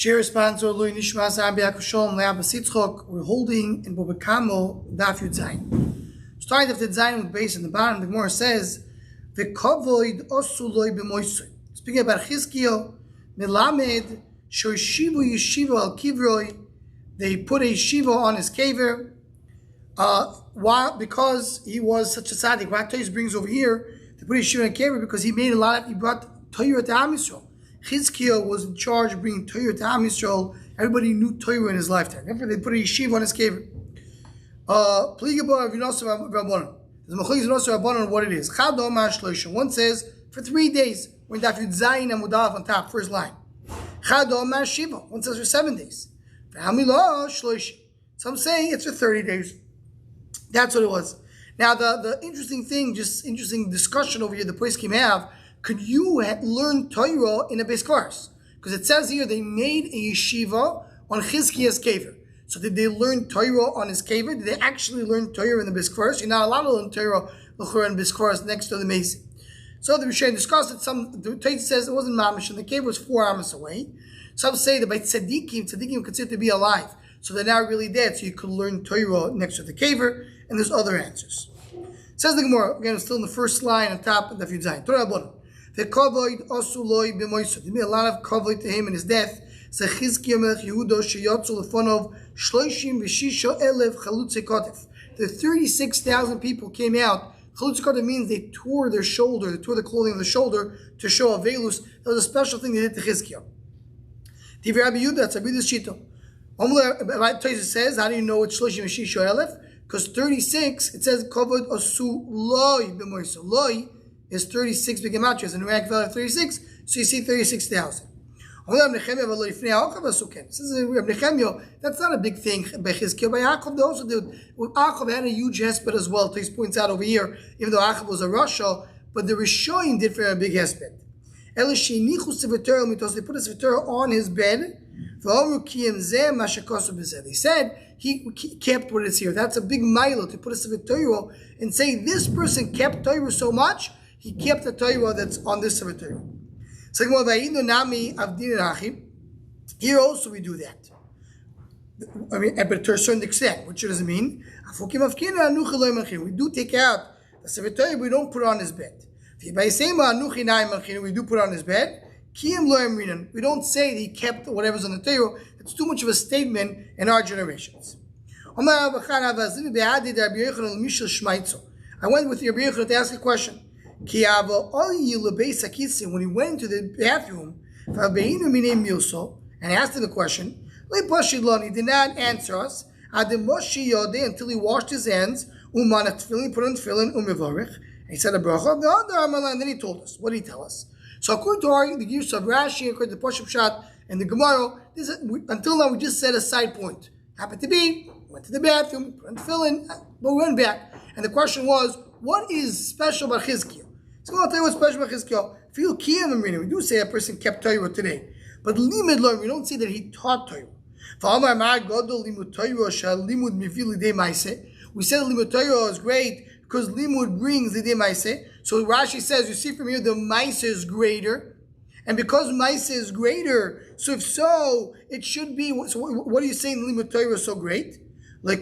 Share sponsor Lui Nishmas Abi Akushom Leab Sitzchok. We're holding in Bobakamo Daf Yud Zayin. Starting with the Zayin with base in the bottom, the Gemara says, "V'kavoid osuloi b'moisoi." Speaking about Chizkiyo, Melamed Shoshivu Yeshiva al Kivroi. They put a yeshiva on his kever. Why? Because he was such a tzaddik. Raktais brings over here to put a yeshiva on kever because he brought Torah to Am Yisrael. Chizkiah was in charge of bringing Torah to Am Yisrael. Everybody knew Torah in his lifetime. Therefore, they put a yeshiva on his kever. There's Machlokes on what it is. One says for 3 days. When Daf Yud Zayin and Mudav on top, first line. One says for 7 days. Some say it's for 30 days. That's what it was. Now the interesting thing, just interesting discussion over here the poskim have. Could you learn Torah in a base course? Because it says here they made a yeshiva on Chizkiah's kever. So did they learn Torah on his kever? Did they actually learn Torah in the base course? You're not allowed to learn Torah in base course next to the mason. So the Rishonim discussed it. The Torah says it wasn't mamish, and the kever was 4 amos away. Some say that by tzaddikim considered to be alive, so they're now really dead. So you could learn Torah next to the kever, and there's other answers. Says the Gemara again, it's still in the first line on top of the Daf Yud Zayin. Torah Abon. The kavod osuloi b'moisod. There be a lot of kavod to him in his death. So Chizkiah melech Yehuda sheyotzu lefonov 36,000 chalutzei kotef. The 36,000 people came out. Chalutzei kotef means they tore their shoulder, they tore the clothing of the shoulder to show avelus. That was a special thing they did to Chizkiah. Tivir Rabbi Yehuda, that's Rabbi Yehuda's shita. Tosfos says, how do you know it's 36,000? Because 36, it says kavod osuloi b'moisod. Loi is 36 begematrias, and the rank value of 36, so you see 36,000. Says that's not a big thing by Chizkiah. By Yaakov, they also did. Yaakov had a huge hesped as well. He points out over here, even though Yaakov was a Rasha, but the Rishonim did for a big hesped. They put a sefer on his bed. They said he kept what is here. That's a big milo to put a sefer and say this person kept Torah so much, he kept the Torah that's on this sefer. Here also we do that. I mean, but to a certain extent. What does it mean? We do take out the sefer Torah, we don't put it on his bed. We do put it on his bed. We don't say that he kept whatever's on the Torah. It's too much of a statement in our generations. I went with Rabbi Yochanan to ask a question. When he went into the bathroom and asked him the question, he did not answer us until he washed his hands, put on tefillin, and he said a bracha, and then he told us. What did he tell us? So according to the use of Rashi, according to Pashup Shat and the Gemara, until now we just said a side point. Happened to be, went to the bathroom, put on tefillin, but we went back. And the question was, what is special about Chizkiah? So I'll tell you what's special about Chizkiah. Feel kiyam and reading. We do say a person kept Torah today, but limud learn. We don't say that he taught Torah. We said limud Torah is great because limud brings the maaseh. So Rashi says, you see from here, the maaseh is greater, and because maaseh is greater, so if so, it should be. So what are you saying? Limud Torah is so great. There's a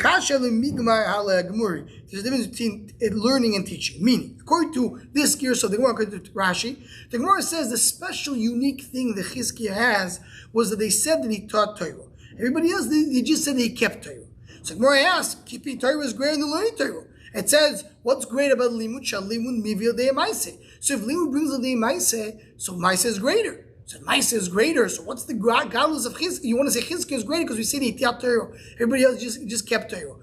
difference between learning and teaching. Meaning, according to this gear, so the Gemara, according to Rashi, the Gemara says the special, unique thing that Chizkiah has was that they said that he taught Torah. Everybody else, they just said that he kept Torah. So the Gemara asks, keeping Torah is greater than learning Torah. It says, what's great about limud? Shal limud mivil de maaseh. So if limud brings the maaseh, so maaseh is greater. So maaseh is greater. So what's the godless of Chizkiah? You want to say Chizkiah is greater because we say that he taught Torah. Everybody else just kept Torah.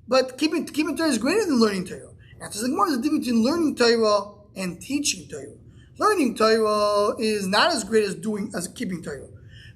But keeping Torah is greater than learning Torah. Now, there's a difference between learning Torah and teaching Torah. Learning Torah is not as great as keeping Torah.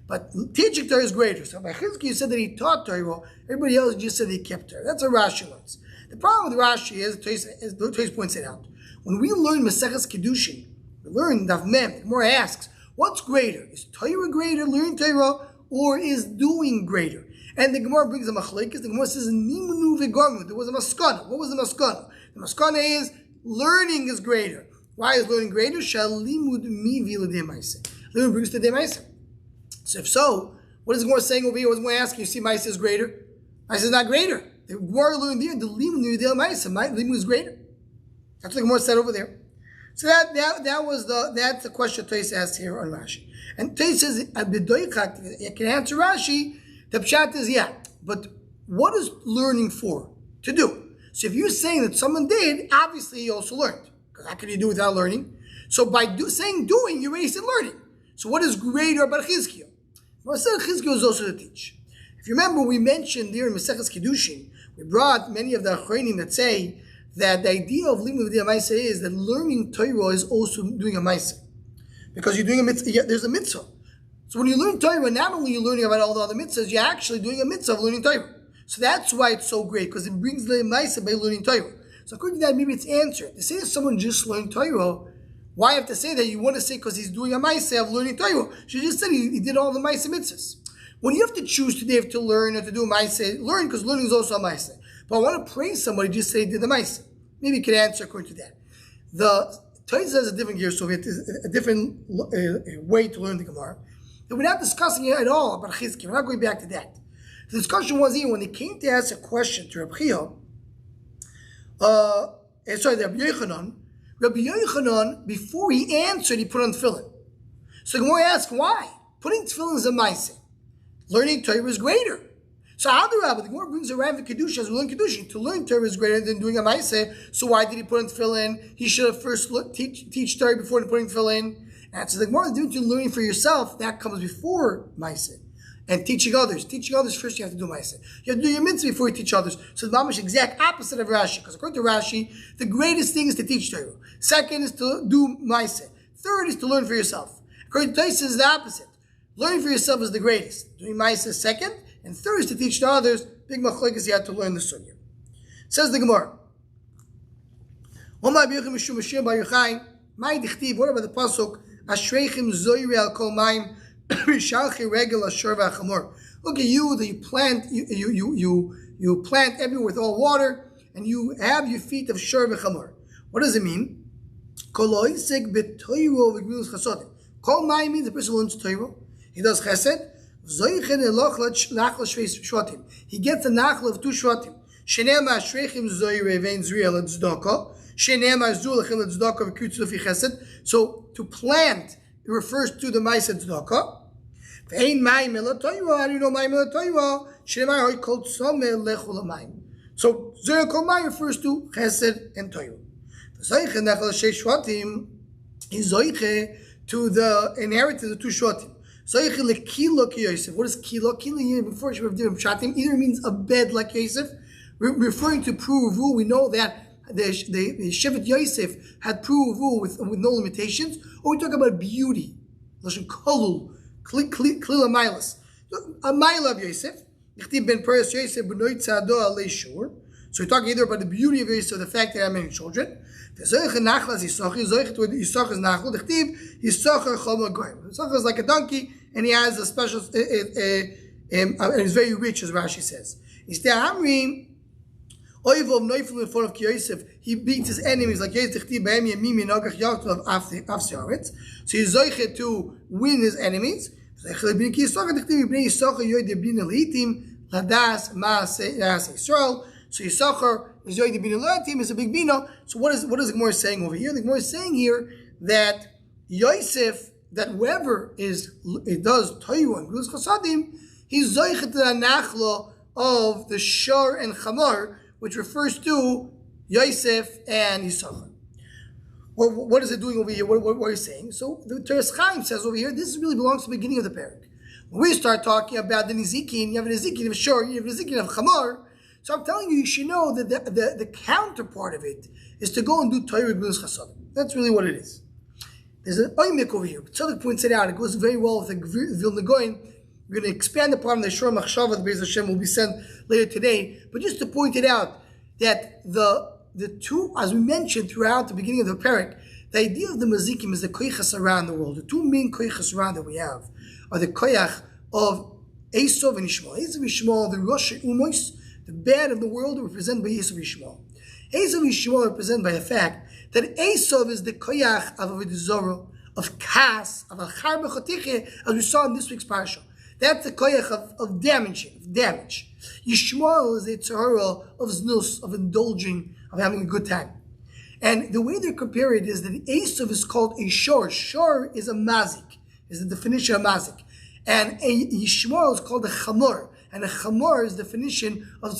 But teaching Torah is greater. So by Chizkiah said that he taught Torah. Everybody else just said he kept Torah. That's what Rashi learns. The problem with Rashi is, as the Tosfos points it out, when we learn Maseches Kiddushin, we learn Daf Mem, the Gemara asks, what's greater? Is Torah greater, learning Torah, or is doing greater? And the Gemara brings a machlekes. The Gemara says, Nimnu v'garmu. There was a maskana. What was the maskana? The maskana is, learning is greater. Why is learning greater? Shalimud mi v'iludei maaseh. Learning brings to the maaseh. So if so, what is Gemara saying over here? What is Gemara asking? You see, Maisa is greater. Maisa is not greater. The Gemara learned there, the Limu Nidel Maisa, Limu is greater. That's what Gemara said over there. So that's the question Tais asked here on Rashi. And Tais says, you can answer Rashi. The pshat is but what is learning for? To do. So if you're saying that someone did, obviously he also learned. Because how can you do without learning? So by saying doing, you already said learning. So what is greater about Chizkiah? Masechet Chizkiah is also to teach. If you remember, we mentioned there in Masechet Kiddushin, we brought many of the Achronim that say that the idea of Limud V'Dei Maaseh is that learning Torah is also doing a Maaseh. Because you're doing a mitzvah, there's a mitzvah. So when you learn Torah, not only are you learning about all the other mitzvahs, you're actually doing a mitzvah of learning Torah. So that's why it's so great, because it brings the Maaseh by learning Torah. So according to that, maybe it's answered. To say that someone just learned Torah, why have to say that? You want to say because he's doing a Maaseh of learning Torah. She just said he did all the Maaseh mitzvahs. When you have to choose today to learn or to do a Maaseh, learn, because learning is also a Maaseh. But I want to praise somebody, just say he did the Maaseh. Maybe you can answer according to that. The Torah has a different gear, so it is a different way to learn the Gemara. And we're not discussing it at all about Chizkiah. We're not going back to that. The discussion was here when they came to ask a question to Rabbi Chia, Rabbi Yochanan, before he answered, he put on tefillin. So the Gemara asked, why? Putting tefillin is a Maaseh. Learning Torah is greater. So the Gemara brings around the Kedusha as we learn Kedusha. To learn Torah is greater than doing a Maaseh. So why did he put on tefillin? He should have first teach Torah before putting tefillin. And so the Gemara is doing learning for yourself. That comes before Maaseh. And teaching others. Teaching others first you have to do Maaseh. You have to do your mitzvah before you teach others. So the Mamash exact opposite of Rashi. Because according to Rashi, the greatest thing is to teach Torah. Second is to do Maaseh. Third is to learn for yourself. According to Taisa, is the opposite. Learning for yourself is the greatest. Doing Maaseh is second. And third is to teach to others. Big machlokes you have to learn the sunnah. Says the Gemara. What about the pasuk? Ashreichem zoyre al kol mayim mishalchi regel ashur v'achamor. Look at you that you plant everywhere with all water, and you have your feet of shur v'chamor. What does it mean? Kol oisek b'toyro v'gmilos chasodim. Kol mayim means the person learns Torah. He does chesed. He gets the nachla of two shvatim. Shenema ashreichem zoyre vein zriel et tzedakah. Shenema zul lechem et tzedakah v'kutzu fi chesed. So to plant, it refers to the Maaseh tzedakah. Vein mayim el Torah. How do you know mayim el Torah? Shenema hoy kol tzomeh lechol mayim. So zoyre kol mayim refers to chesed and Torah. Zoyche nachla sheish shvatim is zoyche to the inheritance of two shvatim. What is kilo? Kilo before Shatim either means a bed like Yosef, referring to Pruvu. We know that the Shevet Yosef had Pruvu with no limitations, or we talk about beauty. Lashon kolul, klila milas. A mile of Yosef. So we're talking either about the beauty of Yosef, the fact that I have many children. Yisachar is like a donkey, and he has a special, and he's very rich, as Rashi says. He beats his enemies like Yosef. So he's zoichet to win his enemies. So Yisachar is yoyed bin team is a big bino. So what is the Gemara saying over here? The Gemara is saying here that Yosef, that whoever does Torah and Gruz Chasadim, he's zoichet to the nachla of the shor and chamar, which refers to Yosef and Yisachar. Well, what is it doing over here? What are you saying? So the Teres Chaim says over here, this really belongs to the beginning of the parak. When we start talking about the Nizikin, you have a Nizikin of shor, you have a Nizikin of chamar. So I'm telling you, you should know that the counterpart of it is to go and do Torah G'nus Chasadim. That's really what it is. There's an oimik over here. Tzadok points it out. It goes very well with the Vilna Goyen. We're going to expand upon the Shor Machshava, the Beis Hashem will be sent later today. But just to point it out, that the two, as we mentioned throughout the beginning of the parak, the idea of the Mazikim is the koyachas around the world. The two main koyachas around that we have are the koyach of Esav and Ishmael. Esav and Ishmael, the Rosh Umois, the bad of the world, are represented by Esav and Ishmael. Esav and Ishmael are represented by the fact that Esav is the koyach of Avodah Zarah, of kas, of achar b'chotiche, as we saw in this week's parasha. That's the koyach of damage. Yishmael is the tzara of znus, of indulging, of having a good time. And the way they compare it is that Esav is called a shor. Shor is a mazik, is the definition of mazik. And a Yishmael is called a chamor. And a chamor is the definition of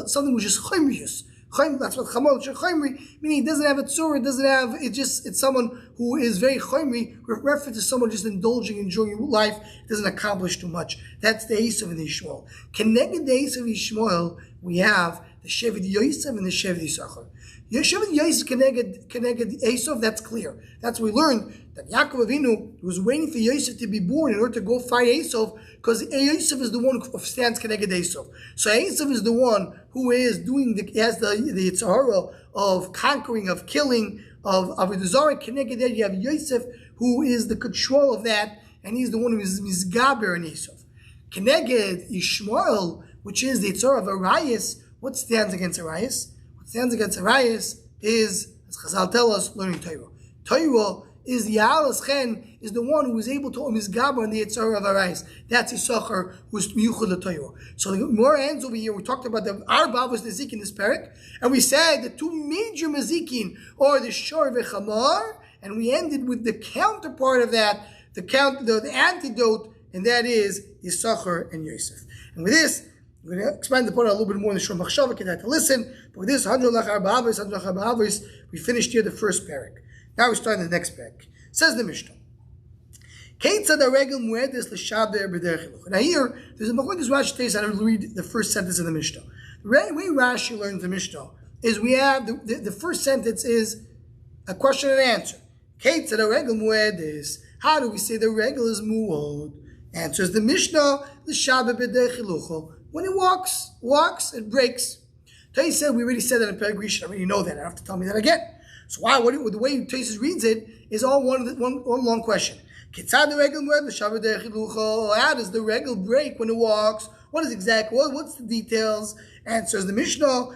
something which is chomrius. That's what chamor, chomri, meaning it doesn't have a tzur, it's someone who is very chomri, referred to someone just indulging, enjoying life, it doesn't accomplish too much. That's the Esav and the Yishmael. Connected the Esav and Yishmael, we have the Shevet Yosef and the Shevet Yisachar. Yeshiva Yosef connected Esav, that's clear. That's what we learned, that Yaakov Avinu was waiting for Yosef to be born in order to go fight Esav, because Yosef is the one who stands connected Esav. So Esav is the one who is has the Yitzhara of conquering, of killing, of Avodah connected there. You have Yosef, who is the control of that, and he's the one who is Mizgaber in Esav. Connected Yishmael, which is the Yitzhara of Arias. What stands against Arias? What stands against Arias is, as Chazal tell us, learning Torah. Torah is the Alas Chen, is the one who is able to Mizgaber on the Yitzhara of Arias. That's Yisachar, who is Miyuchad the Torah. So the more ends over here, we talked about our Bava's Nezik in this parak, and we said the two major Mazikin are the Shor v'Chamar, and we ended with the counterpart of that, the antidote, and that is Yisachar and Yosef. And with this, we're going to expand the point a little bit more in the Shor Machshava, get that to listen. But with this, we finished here the first parak. Now we're starting the next parak. Says the Mishnah. Now here, there's a Machlokes Rashi takes. I don't read the first sentence of the Mishnah. The way Rashi learns the Mishnah is we have the first sentence is a question and answer. How do we say the regel is muad? Answers the Mishnah, when it walks, it breaks. Tais said, we already said that in Perek Rishon. I already know that. I don't have to tell me that again. So why? The way Tais reads it is all one long question. How does the regel break when it walks? What is exactly? What's the details? Answers the Mishnah.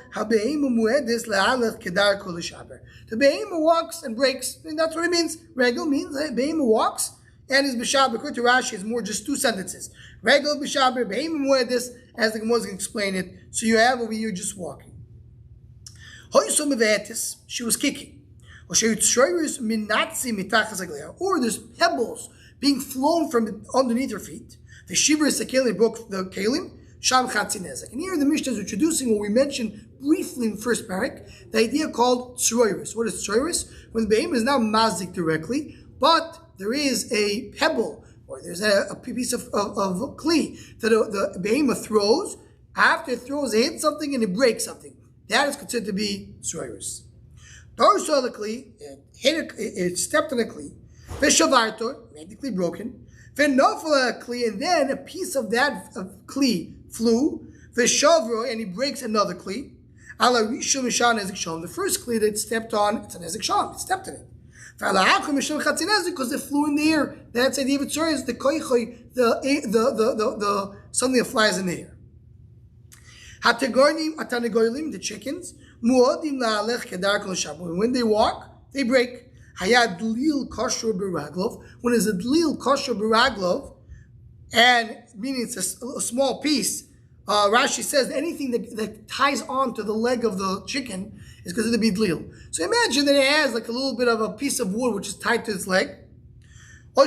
The behema walks and breaks, and that's what it means. Regel means behema walks and is b'shaber. According to Rashi, it's more just two sentences. Regel b'shaber behema muedis, as the Gemara can explain it. So you have over here just walking. She was kicking. Or there's pebbles being flown from underneath her feet. The shibur sekelim broke the kelim. Sham chatzinezek. And here the Mishnah is introducing what we mentioned briefly in the first parak, the idea called tzroiris. What is tzroiris? When the behemoth is not mazik directly, but there is a pebble or there's a piece of kli that the behemoth throws. After it throws, it hits something and it breaks something. That is considered to be tzroiris. Darso the kli, it stepped on a kli. Veshavartor, made the kli broken. Venofla kli, and then a piece of that kli flew. Veshavro, and he breaks another kli. Ala rishon mishan nezik shom. The first kli that it stepped on, it's a nezik shom. It stepped in it. Because it flew in the air. That's the idea of tzroiris, the koichoi, the something that flies in the air. Hatagornim atanagolim, the chickens. Muodim la'alech kedar kol shabbat. When they walk, they break. Hayad dlil kosher beraglov. When there's a dlil kosher beraglov, and meaning it's a small piece, Rashi says anything that ties on to the leg of the chicken is considered to be dlil. So imagine that it has like a little bit of a piece of wood which is tied to its leg. Or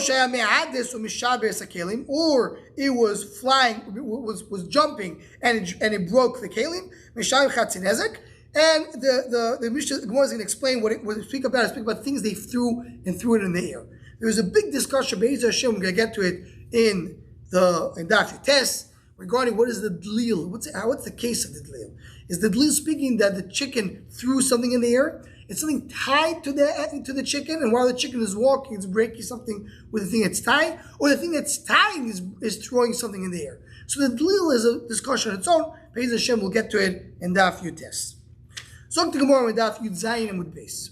it was flying, was jumping, and it broke the kelim. And the Mishnah Gemara is going to explain what it speak about. Speak about things they threw it in the air. There was a big discussion. Be'ez Hashem, we're going to get to it in Daf Yutes regarding what is the dlil. What's the case of the dlil? Is the dlil speaking that the chicken threw something in the air? It's something tied to the chicken, and while the chicken is walking, it's breaking something with the thing that's tied, or the thing that's tying is throwing something in the air. So the dlil is a discussion on its own. Be'ez Hashem, we'll get to it in Daf Yutes. Zok to Gemara with Daf Yud Zayin and with base.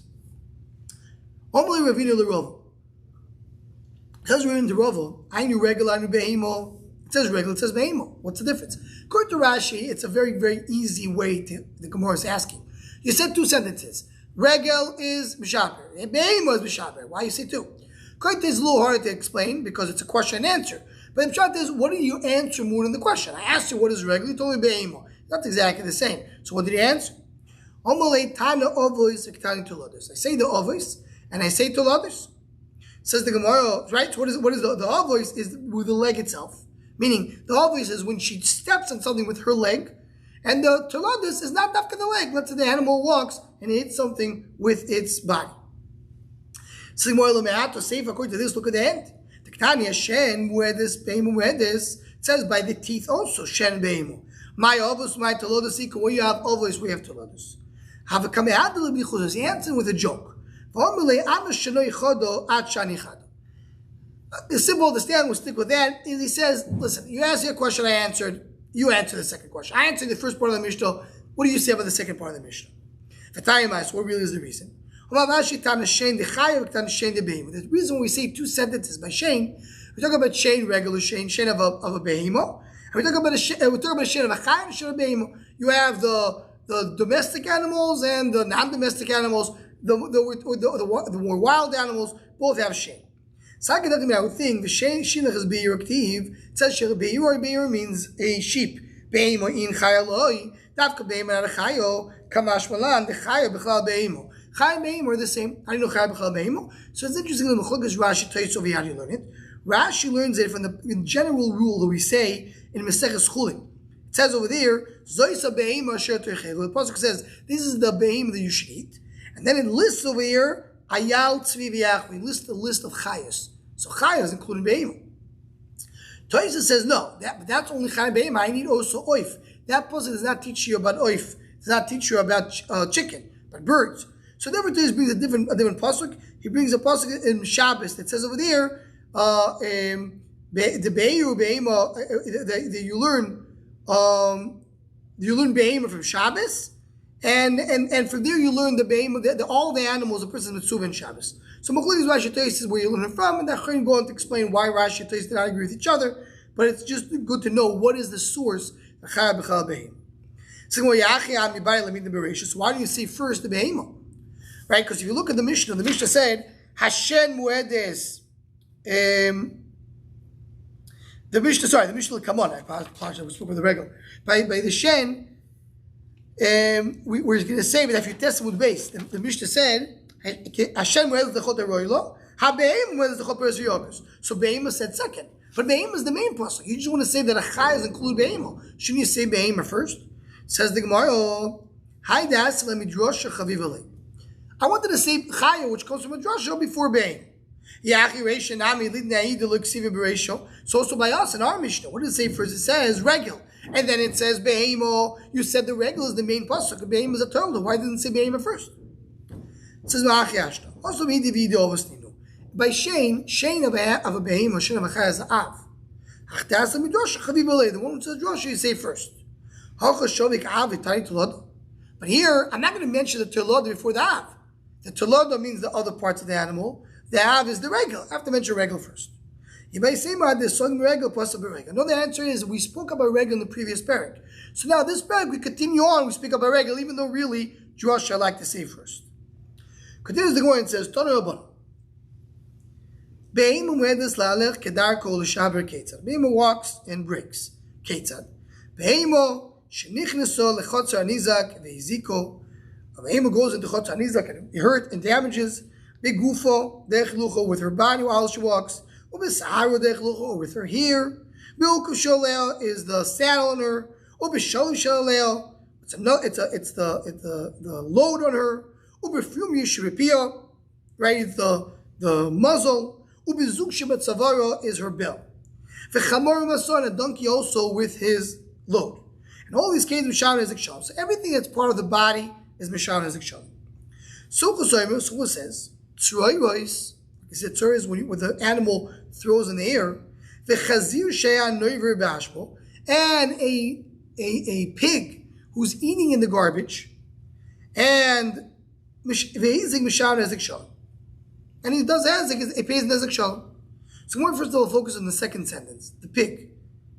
Omli Ravina l'Rova. It says Ravina l'Rova. Ainu regel, ainu behemo. It says regel, it says behemo. What's the difference? According to Rashi, it's a very, very easy way the Gemara is asking. You said two sentences. Regel is mishaber. Behemo is mishaber. Why you say two? Kaita is a little harder to explain because it's a question and answer. But the pshat is, what do you answer more than the question? I asked you what is regular, you told me be'emo. Not exactly the same. So what did he answer? I say the ovois and I say tolados. Says the Gemara, right? What is the ovois? Is with the leg itself. Meaning the ovois is when she steps on something with her leg, and the tolados is not after the leg. Let's say the animal walks and it hits something with its body. So the Gemara Lomeato Seif, according to this, look at the end. The Ketania Shen, where this it says by the teeth also Shen Beimu. My ovos, my tolados, where you have ovos, we have tolados. Have a kameadel. He answered with a joke. The simple understanding, we'll stick with that, is he says, listen, you asked your question, I answered, you answer the second question. I answered the first part of the Mishnah, what do you say about the second part of the Mishnah? What really is the reason? The reason we say two sentences by Shane, we talk about Shane, regular Shane of a behemo, and we talk about a Shane of a Chai and Shane of a behemo. You have the domestic animals and the non-domestic animals, the more wild animals, both have Shane. So I would think the Shane Shilach is Be'ir Aktiv. It says Be'ir means a sheep. Be'imo in Chayaloi. Davka Be'imo not a Chayo. Kamash Malan. The Chayo B'chlal Be'imo. Chayo and Be'imo are the same. How do you know Chayo B'chlal Be'imo? So it's interesting that Mechulkas Rashi tells you how do you learn it. Rashi learns it from the general rule that we say in Maseches Chulin. It says over there, Zoisa Be'imo Asher Terchelu. The Pasuk says, this is the Be'imo that you should eat. And then it lists over here, Ayal Tzvi V'yach. We list a list of Chayos. So Chayos including Be'imo. Toysa says, no, that's only Chay Be'imo. I need also Oif. That Pasuk does not teach you about Oif. Does not teach you about chicken, but birds. So therefore Toysa brings a different Pasuk. He brings a Pasuk in Shabbos that says over there, the Be'ir Be'imo, you learn Be'imo from Shabbos. And from there you learn the be'im, all the animals a person mitzvah in Shabbos. So Mechulkas Rashi Toysa is where you learn it from, and Achronim go on to explain why Rashi and Toysa did not agree with each other. But it's just good to know what is the source. So why do you say first the be'im? Right? Because if you look at the Mishnah said Hashem Muedes. The Mishnah come on. I apologize. We spoke with the regular by the Shen. We're going to say that if you test it with base, the Mishnah said, Hashem whether the chot roilo, habeim whether the chot peres v'yogos. So be'ema said second, but be'ema is the main pasuk. You just want to say that a chayos include be'ema. Shouldn't you say be'ema first? Says the Gemara, Hi das lemidrasha chavivale. I wanted to say chaya, which comes from a drasha before be'ema. So also by us in our Mishnah, what does it say first? It says regular. And then it says Behemo. You said the regular is the main pasuk. Behemo is a total. Why didn't it say Behemo first? It says Ma'achiashta. Also, by Shane of a Behemo, Shane of a Chai is the Av. The one who says Drosha, you say first. But here, I'm not going to mention the Tolada before the Av. The Tolada means the other parts of the animal. The Av is the regular. I have to mention regular first. You may say, this song regular plus a regular. No, the answer is we spoke about regular in the previous parak. So now this parak we continue on. We speak about regular, even though really Josh I like to say first. Continues the going and says, Tana Rabbanan. Be'im umedes la'alech kedar kol l'shaber ketzad. Be'im walks and breaks ketzad. Be'im shenichneso lechotzar nizak ve'iziko. Be'im goes into chotzar nizak and he hurt and damages. Be'gufo dech with her body while she walks. With her hair, is the saddle on her. It's the load on her. Right, it's the muzzle. Is her bell. And a donkey also with his load. And all these cases Mishan is Shalom. So everything that's part of the body is Mishan is Shalom. Sukkah says, he said, "Tzur is when the animal throws in the air." And a pig who's eating in the garbage, and he does hazek, he pays nezek shalom. So we're first of all focus on the second sentence, the pig.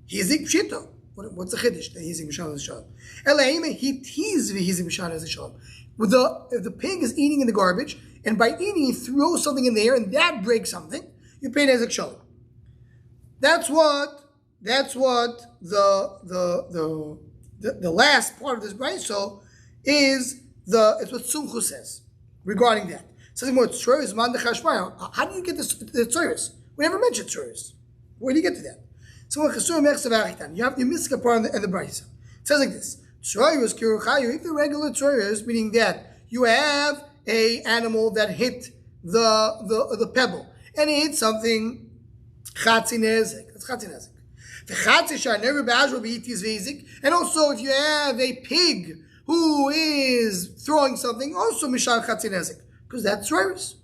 Hizik pshito. What's the chiddush? The hizik mishan nezek shalom. Elaime he tees v'hizik mishan nezek shalom. If the pig is eating in the garbage, and by eating he throws something in the air, and that breaks something, you pay nezek shalom. That's what the last part of this brayso is it's what Sumchu says regarding that. It says more tzuris man dechashmaya. How do you get the tzuris? We never mentioned tzuris. Where do you get to that? So you're missing a part in the brayso. It says like this: tzuris kiruchayu. If the regular tzuris, meaning that you have a animal that hit the pebble and it hit something chatzi nezek. That's chatzi nezek. And also, if you have a pig who is throwing something, also mishal chatzi nezek, because that's tzuris.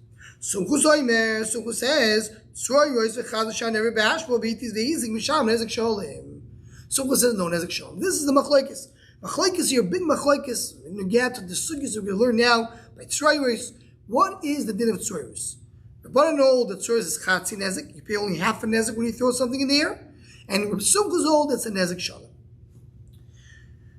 Sumchu says tzuris v'chazishan never bashbo b'itiz v'yizik mishal nezek sholem. Sumchu says no nezek sholem. This is the machlokes. Machlokes here, big machlokes. In regard to the sugyas that we learn now by tzuris. What is the din of tzuris? The Bava know that tzuris is chatzi nezek. You pay only half a nezek when you throw something in the air. And Reb Sumchu's old, that's a nezek shalom.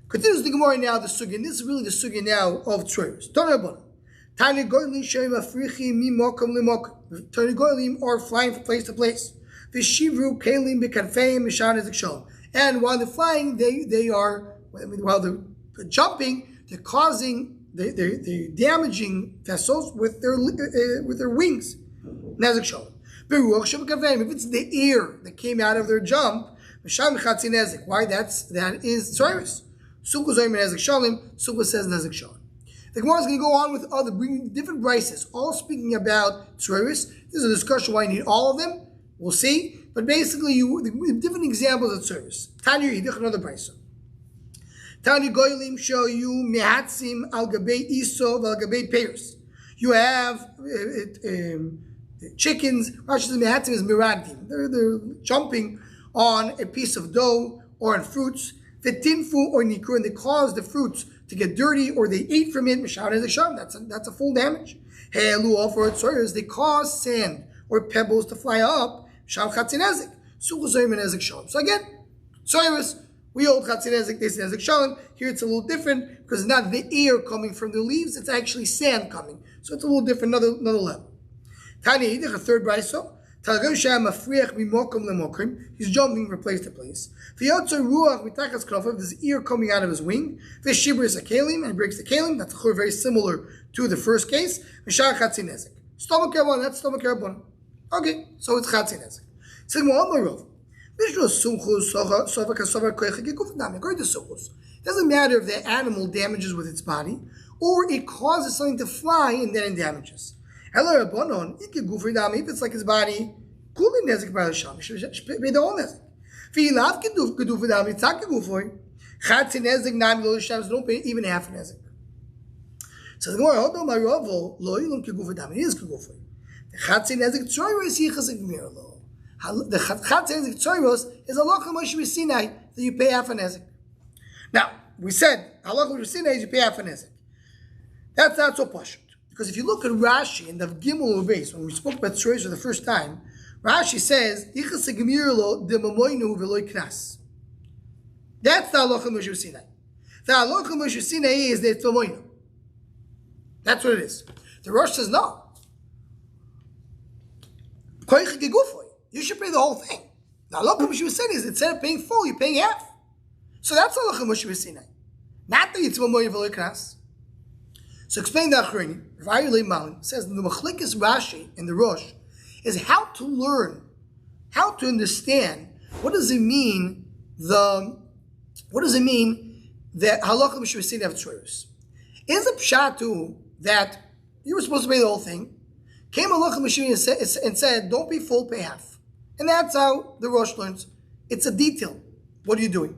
Continues the Gemara now, the sugya. And this is really the sugya now of tzuris. Tani goylim sheim africhi mi mokum limokum. Tani goylim are flying from place to place. V'shivru kelim b'kanfeim mishan nezek shalom. And while they're flying, while they're jumping, they're damaging vessels with their wings. Nezek shalom. If it's the air that came out of their jump, why? That is tzuris. Sumchu zoyim nezek shalom. Sumchu says nezek shalom. The Gemara is going to go on with bringing different brises, all speaking about tzuris. This is a discussion why you need all of them. We'll see. But basically, different examples of tzuris. Tanya yidich, another brise. Tanya goylim show you mehatzim al gabei iso al gabei peiros. You have chickens. Rashi says mehatzim is miragdim. They're jumping on a piece of dough or on fruits. V'tinfu or nikur, and they cause the fruits to get dirty, or they ate from it. Mishav nezek shalom. That's a full damage. He'elu all for tzuris. They cause sand or pebbles to fly up. Mishav chatzi nezek. Sumchu zoyim nezek shalom. So again, tzuris. We hold chatzi nezek, they say nezek shalom. Here it's a little different because it's not the air coming from the leaves; it's actually sand coming. So it's a little different, another level. Tani yidich, a third brayso. He's jumping from place to place. There's ear coming out of his wing. And he breaks the kalim. That's very similar to the first case. Stomach carbon, that's stomach carbon. Okay, so it's chatzi nezek. It doesn't matter if the animal damages with its body or it causes something to fly and then it damages. If it's like his body, don't pay the even half a nezek. So the Gemara, it is kegufay. The chatzi nezek tzoyros yichasik mirlo. The chatzi nezek tzoyros is a halacha Moshe Sinai that you pay half a nezek. Now we said halacha Moshe Sinai is you pay half a nezek. That's not so pashut. Because if you look at Rashi in the Gimel Ubeis, when we spoke about tzuris for the first time, Rashi says, "Yichasek mirlo de mamoinu veloy knas." That's the halacha Moshe Sinai. The halacha Moshe Sinai is the mamoinu. That's what it is. The Rosh says no. You should pay the whole thing. The halacha Moshe Sinai is instead of paying full, you're paying half. So that's the halacha Moshe Sinai. Not the mamoinu veloy knas. So explain the Achroni. Rav Malin says the Machlekes Rashi in the Rosh is how to learn, how to understand what does it mean that halacha Moshe Sinai of tzuris. Is a pshatu that you were supposed to pay the whole thing? Came halacha Moshe and said, don't pay full, pay half. And that's how the Rosh learns. It's a detail. What are you doing?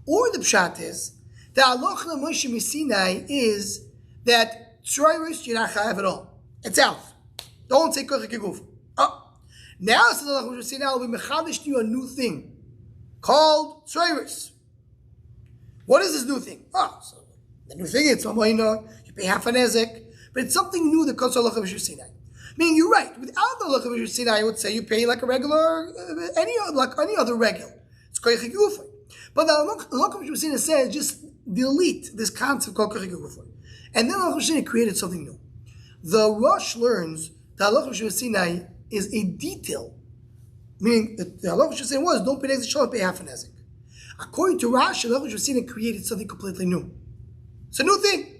Or the pshat is that halacha Moshe Sinai is that tzuris you're not chayav at all. It's out. Don't say kochik yeguf. Now it's the Moshe Sinai will be mechadish to you a new thing called tzuris. What is this new thing? So the new thing is you pay half a nezek, but it's something new that comes to halacha Moshe Sinai. Meaning you're right. Without the halacha Moshe Sinai, I would say you pay like a regular, any other regular. It's kochik yeguf. But the halacha Moshe Sinai says just delete this concept called kochik yeguf. And then halacha Moshe Sinai created something new. The Rosh learns that halacha Moshe Sinai is a detail. Meaning, the halacha should say was, don't pay nezek shalom, pay half a nezek. According to Rashi, the halacha should say created something completely new. It's a new thing.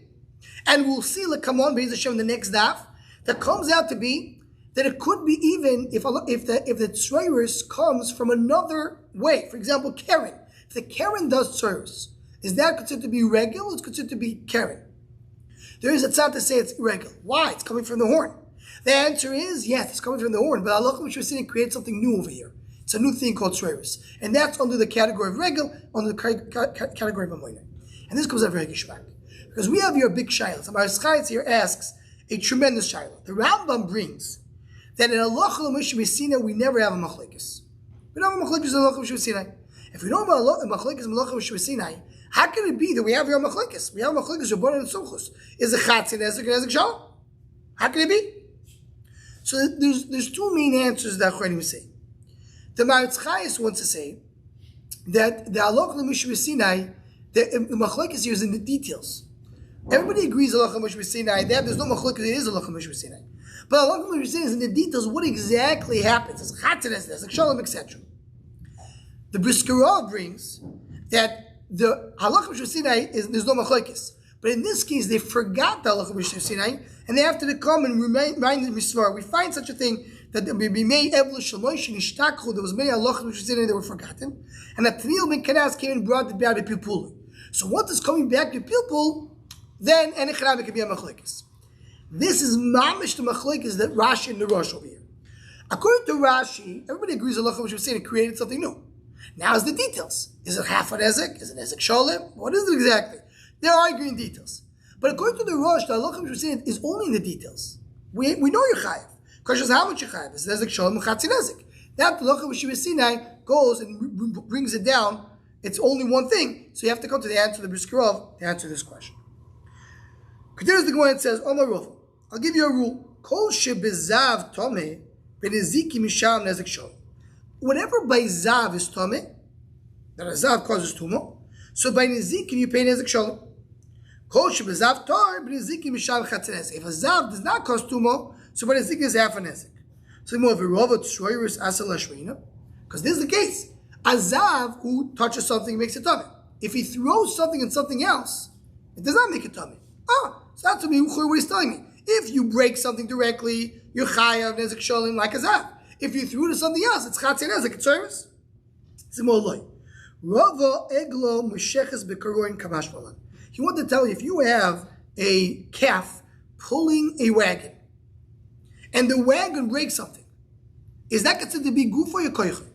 And we'll see, like, come on, Be'ez Hashem, the next daf, that comes out to be that it could be even if the tzreiris comes from another way. For example, Karen. If the Karen does tzreiris, is that considered to be regular or it's considered to be Karen? There is a tzad to say it's irregular. Why? It's coming from the horn. The answer is yes, it's coming from the horn, but Allah created something new over here. It's a new thing called tzreiris. And that's under the category of regular, under the category of amoyna. And this comes out very gishmak. Because we have here a big shayla. So Maris Chayetz here asks a tremendous shayla. The Rambam brings that in halacha l'Moshe Sinai we never have a machlekes. We don't have a machlekes in halacha l'Moshe Sinai. If we don't have a machlekes in halacha l'Moshe Sinai, how can it be that we have here a machlekes? We have a machlekes Rabbanan and Sumchus. Is a chatzin ezek and ezek shalom? How can it be? So there's two main answers that Achronim say. The Maris Chayetz wants to say that the halacha l'Moshe Sinai, the machlekes here is in the details. Everybody agrees halacha l'Moshe Sinai. There's no machlekes. It is halacha l'Moshe Sinai. But halacha l'Moshe Sinai is in the details. What exactly happens? It's chatzin ezek shalom, etc. The Briskerov brings that the halacha l'Moshe Sinai there's no machlekes. But in this case, they forgot the halacha l'Moshe Sinai, and they have to come and remind the Misvar. We find such a thing that there may be made Evlish Shalosh and Ishtakhu. There was many halacha l'Moshe Sinai that were forgotten, and that Tanil ben Kanas came and brought the Bad Pipul. So what is coming back to Pipul? Then Enechrami can be a machlekes. This is mamish the machlekes that Rashi and the Rosh over here. According to Rashi, everybody agrees that halacha l'Moshe Sinai created something new. Now is the details. Is it half an ezek? Is it ezek sholem? What is it exactly? They're arguing details. But according to the Rosh, the halacha l'Moshe Sinai is only in the details. We know you're chayav. Because how much you're chayav? Is it ezek sholem chatzin ezek? That the halacha l'Moshe Sinai goes and brings it down. It's only one thing. So you have to come to the answer of the Briskerov to answer this question. Continues the Gemara and says, Omar Rova, I'll give you a rule. Kol shebezav tomeh beneziki misham nezek sholem. Whatever by zav is tomeh, that a zav causes tumah, so by nezikin you pay nezek sholem. Kol shebezav tor beneziki misham chatzin ezek. If a zav does not cause tumah, so by nezikin is half a nezek. So more of a rova tzroiris asal hashmeina, because this is the case. A zav who touches something makes it tomeh. If he throws something in something else, it does not make it tomeh. So that's what he's telling me. If you break something directly, you're chayav nezek sholem like a zav. If you threw to something else, it's chatzin ezek, it's service. Simol loy. Rava eglo mesheches bekaroin kamash malan. He wanted to tell you, if you have a calf pulling a wagon, and the wagon breaks something, is that considered to be gufa or koicha?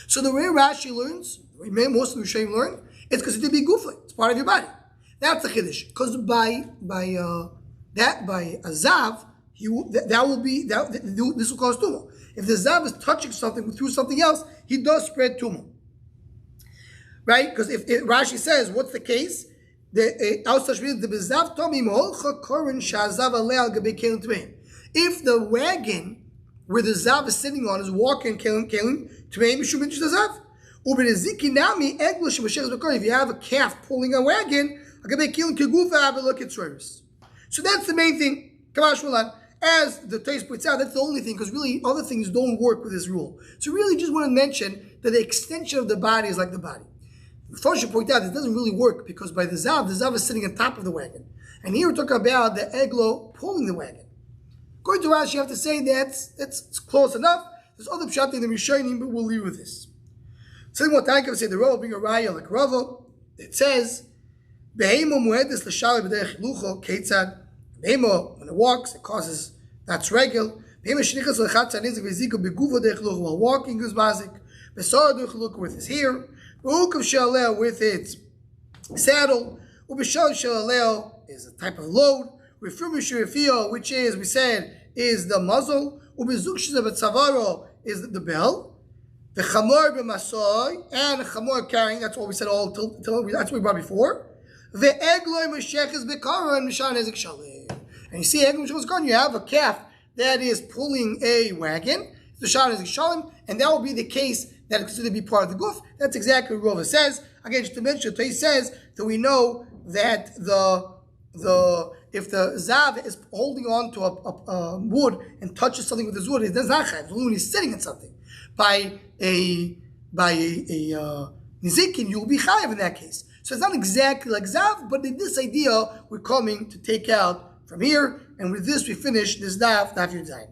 So the way Rashi learns, the way most of the Rishonim learn, it's considered to be gufa. It's part of your body. That's the chiddush. Because by a zav, this will cause tumah. If the zav is touching something through something else, he does spread tumah. Right? Because if Rashi says, what's the case? If the wagon where the zav is sitting on is walking, kelim, zav. If you have a calf pulling a wagon, so that's the main thing. As the Tais points out, that's the only thing, because really other things don't work with this rule. So really just want to mention that the extension of the body is like the body. First you point out it doesn't really work, because by the zav is sitting on top of the wagon. And here we're talking about the eglo pulling the wagon. According to Rashi, you have to say that's close enough. There's other pshat in the Rishonim, but we'll leave with this. So what I can say, the Rava bring a raya like Rava. It says, Behemo muedes l'shalei b'derech hilucho keitzad. Behemo, when it walks, it causes, that's regular. Behemo shnichas l'chatzad nizik v'ziko beguvo derech hilucho, while walking is mazik. Besar derech hilucho with his hair. U'ukav shaleo with its saddle. U'bishal shaleo is a type of load. Refumi shirifio, which is, we said, is the muzzle. U'bezuk shizav is the bell. The chamor b'masoy and chamor carrying. That's what we said all till that's what we brought before. The egloy mesheches b'karon mishan ezek shalei. And you see, egloy mesheches b'karon, you have a calf that is pulling a wagon. The mishan ezek shalem, and that will be the case that it's considered to be part of the guf. That's exactly what Rova says. Again, just to mention, he says that we know that the if the zav is holding on to a wood and touches something with his wood, it does not chayav. It's only when he's sitting in something. By a nizikin, you'll be chayav in that case. So it's not exactly like zav, but in this idea, we're coming to take out from here, and with this we finish this daf Yud Zayin.